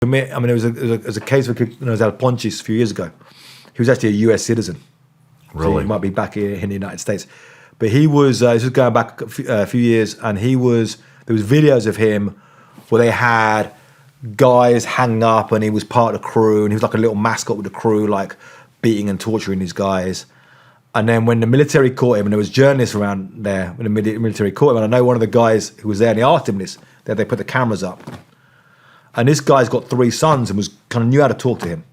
There was a case of Al Ponchis a few years ago. He was actually a U.S. citizen. Really? So he might be back here in the United States. But he was, this was going back a few years, and there was videos of him where they had guys hanging up, and he was part of the crew, and he was like a little mascot with the crew, like beating and torturing these guys. And then when the military caught him, and there was journalists around there when the military caught him, and I know one of the guys who was there, and he asked him this, that they put the cameras up. And this guy's got 3 sons and was kind of knew how to talk to him.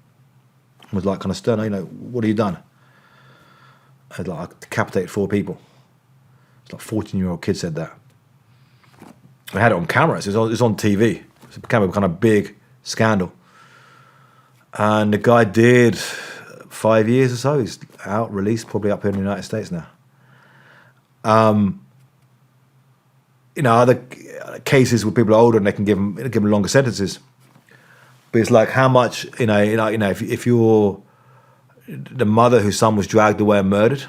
And was like kind of stern, what have you done? I was like, I decapitated 4 people. It's like a 14-year-old kid said that. I had it on camera, so it was on TV. It became a kind of big scandal. And the guy did 5 years or so. He's out, released, probably up here in the United States now. Other cases where people are older and they can give them longer sentences. But it's like how much, if you're the mother whose son was dragged away and murdered,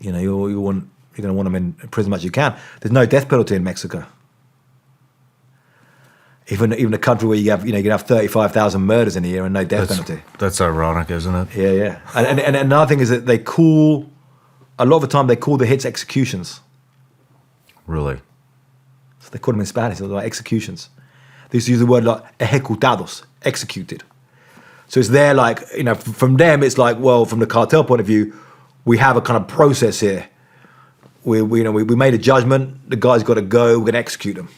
you're going to want them in prison as much as you can. There's no death penalty in Mexico. Even a country where you can have 35,000 murders in a year and no death penalty. That's ironic, isn't it? Yeah. And another thing is that a lot of the time they call the hits executions. Really? So they call them in Spanish, they're like executions. They used to use the word like ejecutados, executed. So it's there like, from them it's like, well, from the cartel point of view, we have a kind of process here. We made a judgment, the guy's got to go, we're going to execute him.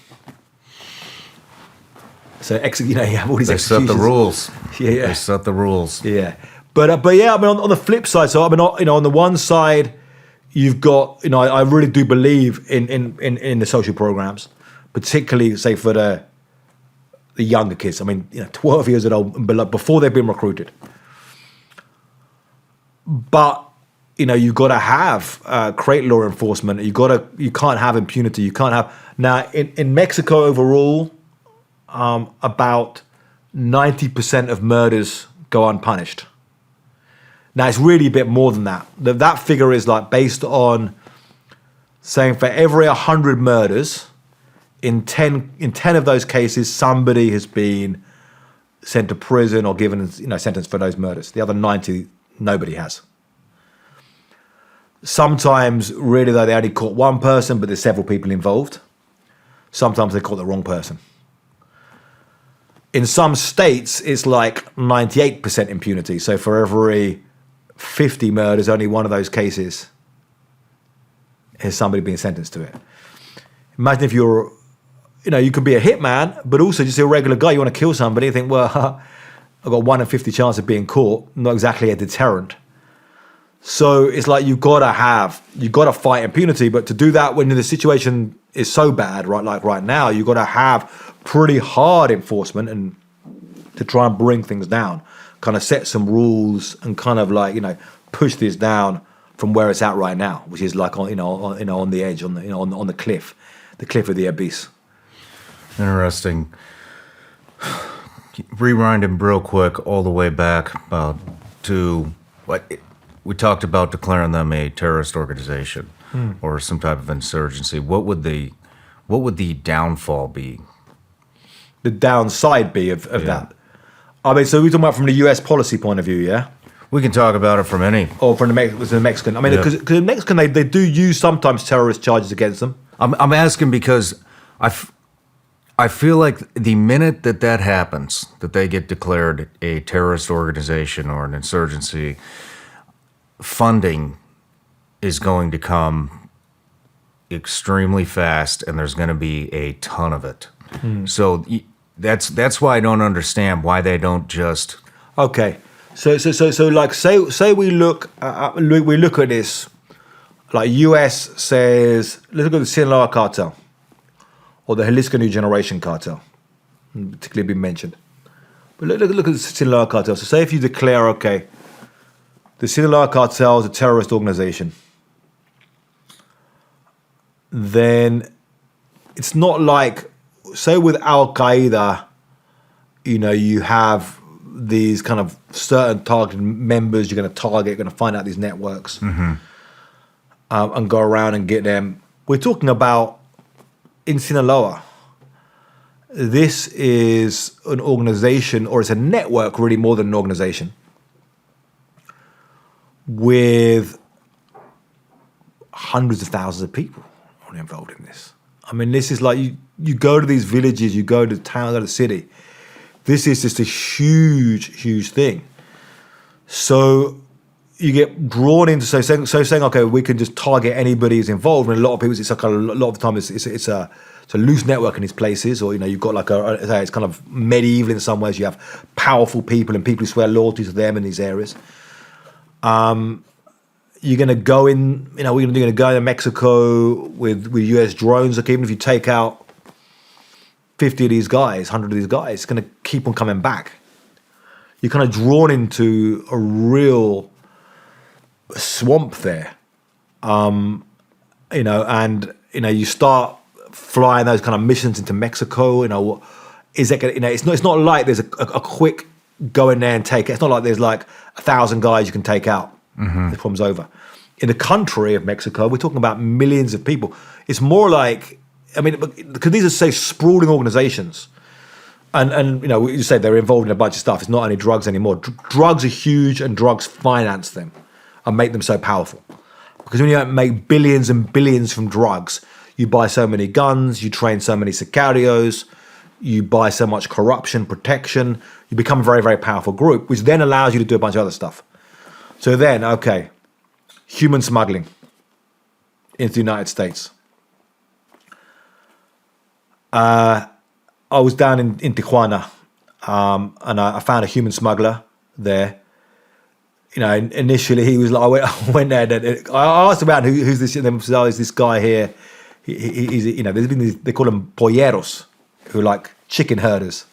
So you have all these executions. They set the rules. Yeah. They set the rules. Yeah. But yeah, on the flip side, so on the one side, you've got, I really do believe in the social programs, particularly, say, for the younger kids. 12 years old, before they've been recruited. But, you've got to have create law enforcement. You can't have impunity. You can't have... Now, in Mexico overall, about 90% of murders go unpunished. Now, it's really a bit more than that. That figure is like based on saying for every 100 murders, in 10 of those cases, somebody has been sent to prison or given sentence for those murders. The other 90, nobody has. Sometimes, really, though, they only caught one person, but there's several people involved. Sometimes they caught the wrong person. In some states, it's like 98% impunity. So for every 50 murders, only one of those cases has somebody being sentenced to it. Imagine if you're, you could be a hitman, but also just a regular guy. You want to kill somebody, you think, well, I've got 1 in 50 chance of being caught. Not exactly a deterrent. So it's like you've got to fight impunity. But to do that when the situation is so bad, right? Like right now, you've got to have pretty hard enforcement and to try and bring things down. Kind of set some rules and kind of like push this down from where it's at right now, which is like on the edge, on the cliff of the abyss. Interesting. Rewinding real quick all the way back to what we talked about, declaring them a terrorist organization or some type of insurgency. What would the downfall be? The downside be of that. So we're talking about from the U.S. policy point of view, yeah? We can talk about it from any. Or from the Mexican. Because the Mexican, they do use sometimes terrorist charges against them. I'm asking because I feel like the minute that happens, that they get declared a terrorist organization or an insurgency, funding is going to come extremely fast, and there's going to be a ton of it. So that's why I don't understand why they don't just. Okay, so like say we look at this, like U.S. says, let's look at the Sinaloa cartel or the Jalisco New Generation cartel, particularly been mentioned. But look at the Sinaloa cartel. So say if you declare, okay, the Sinaloa cartel is a terrorist organization, then it's not like, say with Al Qaeda, you have these kind of certain targeted members you're going to target, you're going to find out these networks and go around and get them. We're talking about in Sinaloa, this is an organization, or it's a network really more than an organization, with hundreds of thousands of people involved in this. I mean, this is like you go to these villages, you go to town, go to the city. This is just a huge, huge thing. So you get drawn into saying, okay, we can just target anybody who's involved. And a lot of people, it's like a lot of the time, it's a loose network in these places, or you've got like it's kind of medieval in some ways. You have powerful people and people who swear loyalty to them in these areas. You're going to go in, we're going to go to Mexico with US drones. Like, even if you take out 50 of these guys, 100 of these guys, it's going to keep on coming back. You're kind of drawn into a real swamp there. And, you start flying those kind of missions into Mexico. Is that going to, it's not like there's a quick go in there and take it. It's not like there's like 1,000 guys you can take out. Mm-hmm. The problem's over. In the country of Mexico, we're talking about millions of people. It's more like, because these are, say, sprawling organizations. And you say they're involved in a bunch of stuff. It's not only drugs anymore. Drugs are huge, and drugs finance them and make them so powerful. Because when you don't make billions and billions from drugs, you buy so many guns, you train so many sicarios, you buy so much corruption, protection, you become a very, very powerful group, which then allows you to do a bunch of other stuff. So then, okay, human smuggling into the United States. I was down in Tijuana, and I found a human smuggler there. Initially he was like, I went there. And I asked about who's this, and then said, "Oh, it's this guy here." He's there's been these, they call them polleros, who are like chicken herders.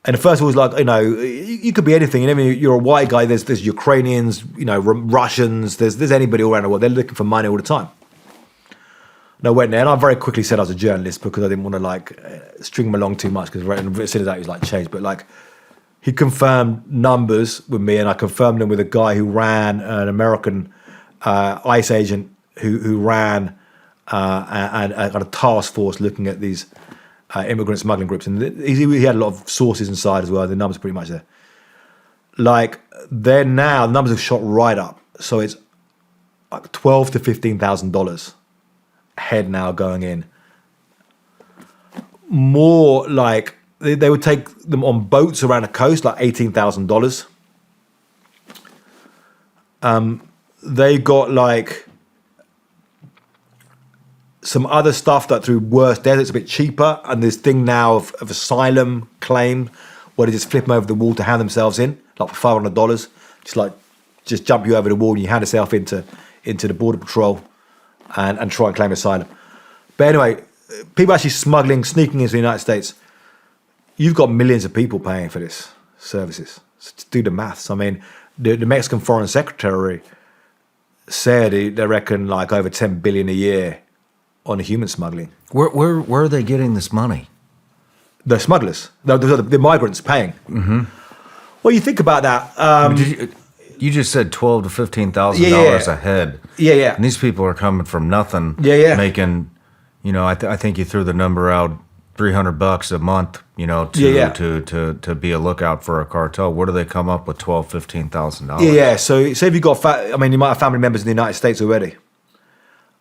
And at first it was like, you could be anything. And you're a white guy. There's Ukrainians, Russians. There's anybody all around the world. They're looking for money all the time. And I went there, and I very quickly said I was a journalist because I didn't want to string him along too much, because as soon as that he was like changed. But he confirmed numbers with me, and I confirmed them with a guy who ran an American ICE agent who ran a task force looking at these immigrant smuggling groups, and he had a lot of sources inside as well. The numbers are pretty much there. They're now, the numbers have shot right up, so it's like $12,000 to $15,000 head now going in. More like they would take them on boats around the coast, like $18,000. They got some other stuff that through worse deserts a bit cheaper, and this thing now of Asylum Claim, where they just flip them over the wall to hand themselves in, like for $500, just jump you over the wall and you hand yourself into the border patrol and try and claim asylum. But anyway, people actually sneaking into the United States. You've got millions of people paying for this services. So to do the maths, the Mexican Foreign Secretary said they reckon over 10 billion a year on human smuggling. Where are they getting this money? The smugglers, the migrants paying. Mm-hmm. Well, you think about that. You just said $12,000 to $15,000 a head. Yeah. And these people are coming from nothing. Yeah. Making, I think you threw the number out, $300 a month. To be a lookout for a cartel. Where do they come up with $12,000, $15,000? Yeah. So say if you got, you might have family members in the United States already.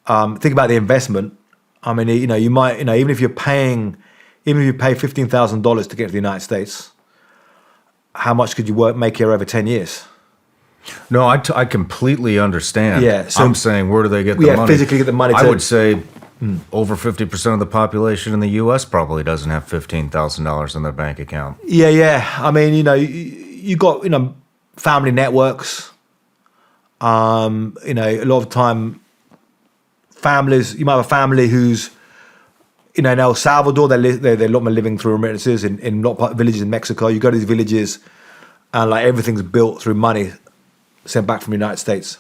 Think about the investment. You might, even if you pay $15,000 to get to the United States, how much could you make here over 10 years? No, I completely understand. Yeah, so I'm saying, where do they get the money? Physically get the money. I would say over 50% of the population in the U.S. probably doesn't have $15,000 in their bank account. Yeah. You got family networks. A lot of the time, families. You might have a family who's in El Salvador. They're a lot more living through remittances in a lot of villages in Mexico. You go to these villages, and everything's built through money sent back from the United States.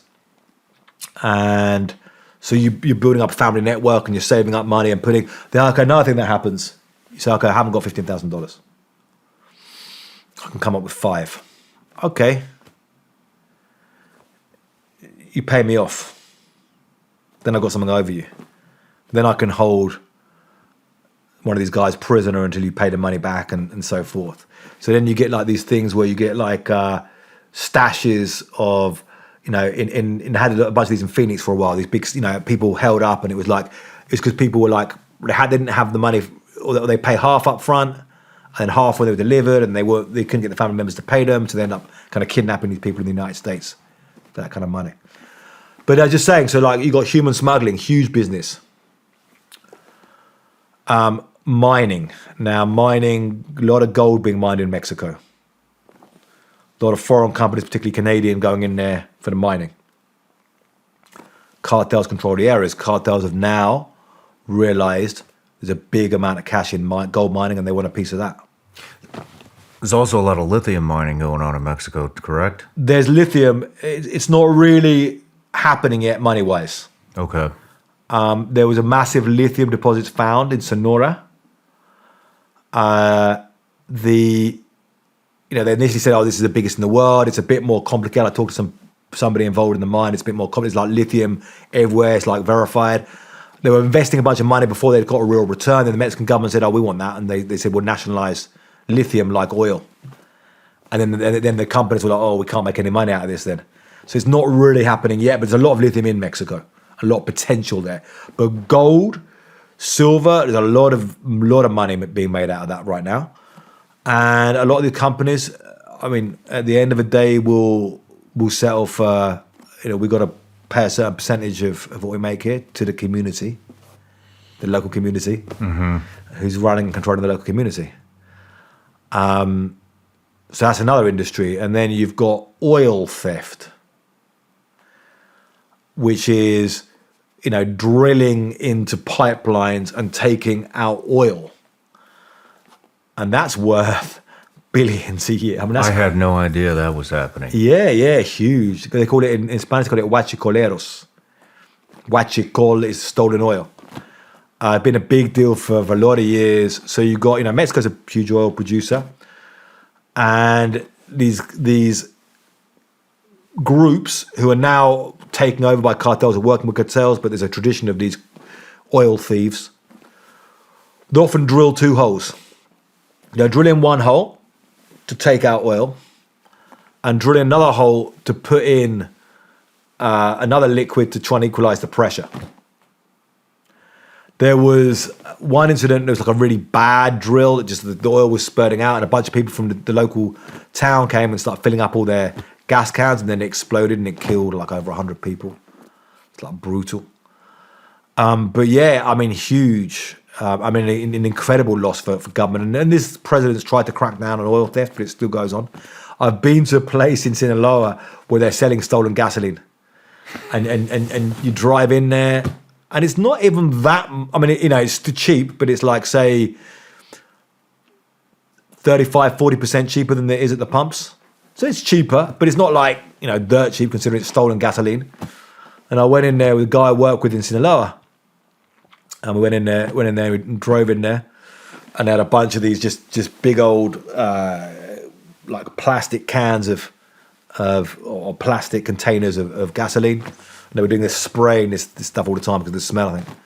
And so you're building up a family network, and you're saving up money and putting. Another thing that happens. You say, okay, I haven't got $15,000. I can come up with $5,000. Okay. You pay me off. Then I've got something over you. Then I can hold one of these guys prisoner until you pay the money back and so forth. So then you get like these things where you get like stashes of, in had a bunch of these in Phoenix for a while. These big, people held up, and it was because people were like they didn't have the money, or they pay half up front and half when they were delivered, and they couldn't get the family members to pay them, so they end up kind of kidnapping these people in the United States for that kind of money. But I was just saying, so like you got human smuggling, huge business. Mining. Now, a lot of gold being mined in Mexico. A lot of foreign companies, particularly Canadian, going in there for the mining. Cartels control the areas. Cartels have now realized there's a big amount of cash in gold mining, and they want a piece of that. There's also a lot of lithium mining going on in Mexico, correct? There's lithium. It's not really happening yet money-wise. Okay. There was a massive lithium deposits found in Sonora. They initially said, this is the biggest in the world. It's a bit more complicated. I talked to somebody involved in the mine. It's a bit more complicated. It's like lithium everywhere. It's like verified. They were investing a bunch of money before they'd got a real return. Then the Mexican government said, we want that. And they said, we'll nationalize lithium like oil. And then the companies were like, we can't make any money out of this then. So it's not really happening yet, but there's a lot of lithium in Mexico. A lot of potential there. But gold, silver, there's a lot of money being made out of that right now. And a lot of the companies, at the end of the day, will settle for, we've got to pay a certain percentage of what we make here to the community, the local community, who's running and controlling the local community. So that's another industry. And then you've got oil theft, which is, drilling into pipelines and taking out oil. And that's worth billions a year. I had no idea that was happening. Yeah, huge. They call it, in Spanish, they call it huachicoleros. Huachicol is stolen oil. Been a big deal for a lot of years. So you got, Mexico's a huge oil producer. And these groups who are now taken over by cartels or working with cartels, but there's a tradition of these oil thieves. They often drill two holes. They'll drill in one hole to take out oil and drill in another hole to put in another liquid to try and equalize the pressure. There was one incident, there was like a really bad drill, the oil was spurting out, and a bunch of people from the local town came and started filling up all their gas cans, and then it exploded and it killed like over 100 people. It's like brutal. But yeah, huge. An incredible loss for government. And this president's tried to crack down on oil theft, but it still goes on. I've been to a place in Sinaloa where they're selling stolen gasoline. And you drive in there, and it's not even that, it's too cheap, but it's like, say, 35-40% cheaper than it is at the pumps. So it's cheaper, but it's not like, dirt cheap considering it's stolen gasoline. And I went in there with a guy I work with in Sinaloa. And we went in there, we drove in there, and they had a bunch of these just big old like plastic cans or plastic containers of gasoline. And they were doing this spraying this stuff all the time because of the smell, I think.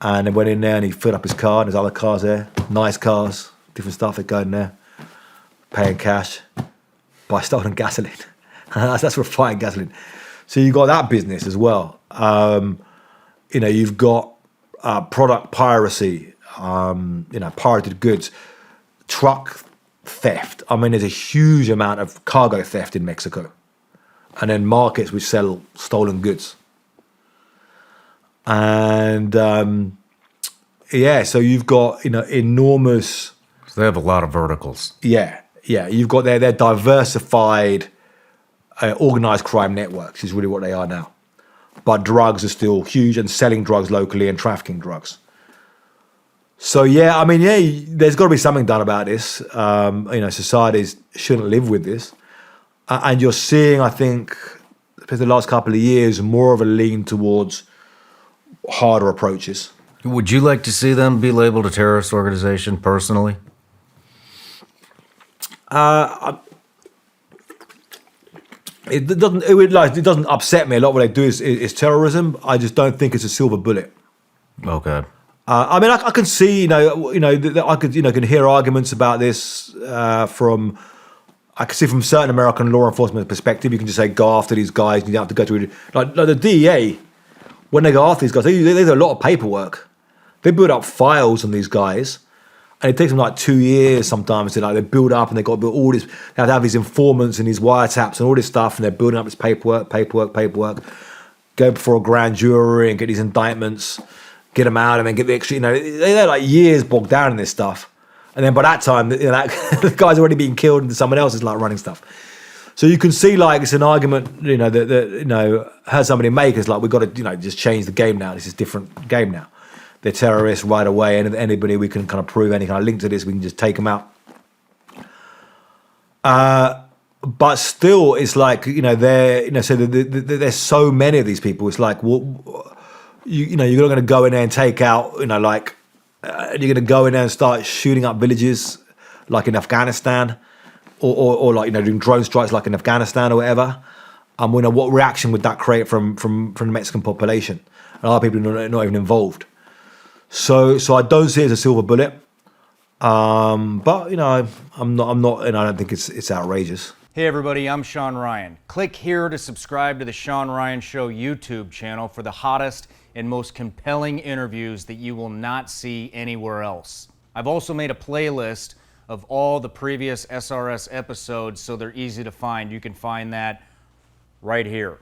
And they went in there and he filled up his car, and there's other cars there, nice cars, different stuff. They go in there, paying cash, buy stolen gasoline. That's refined gasoline. So you got that business as well. You've got product piracy, pirated goods, truck theft. There's a huge amount of cargo theft in Mexico. And then markets which sell stolen goods. And so you've got, enormous... So they have a lot of verticals. Yeah. You've got their diversified organized crime networks is really what they are now. But drugs are still huge, and selling drugs locally and trafficking drugs. So there's got to be something done about this. Societies shouldn't live with this. And you're seeing, I think, for the last couple of years, more of a lean towards harder approaches. Would you like to see them be labeled a terrorist organization personally? It doesn't upset me. A lot of what they do is terrorism. I just don't think it's a silver bullet. Okay. I mean, I can see, that I could, can hear arguments about this from. I can see from certain American law enforcement perspective. You can just say go after these guys. You don't have to go through like the DEA. When they go after these guys, they do a lot of paperwork. They build up files on these guys, and it takes them like 2 years sometimes to they build up, and they got to build all this. They have to have these informants and these wiretaps and all this stuff, and they're building up this paperwork. Go before a grand jury and get these indictments, get them out, and then get the extra. They're like years bogged down in this stuff. And then by that time, the guy's already being killed, and someone else is like running stuff. So you can see like it's an argument, that heard somebody make is like we've got to, just change the game now. This is a different game now. They're terrorists right away, and anybody we can kind of prove any kind of link to this, we can just take them out. But still, it's like so there's so many of these people. It's like you're not going to go in there and take out, you're going to go in there and start shooting up villages like in Afghanistan, or like doing drone strikes like in Afghanistan or whatever. What reaction would that create from the Mexican population? And a lot of people are not even involved. So I don't see it as a silver bullet. But I'm not, and I don't think it's outrageous. Hey everybody, I'm Shawn Ryan. Click here to subscribe to the Shawn Ryan Show YouTube channel for the hottest and most compelling interviews that you will not see anywhere else. I've also made a playlist of all the previous SRS episodes so they're easy to find. You can find that right here.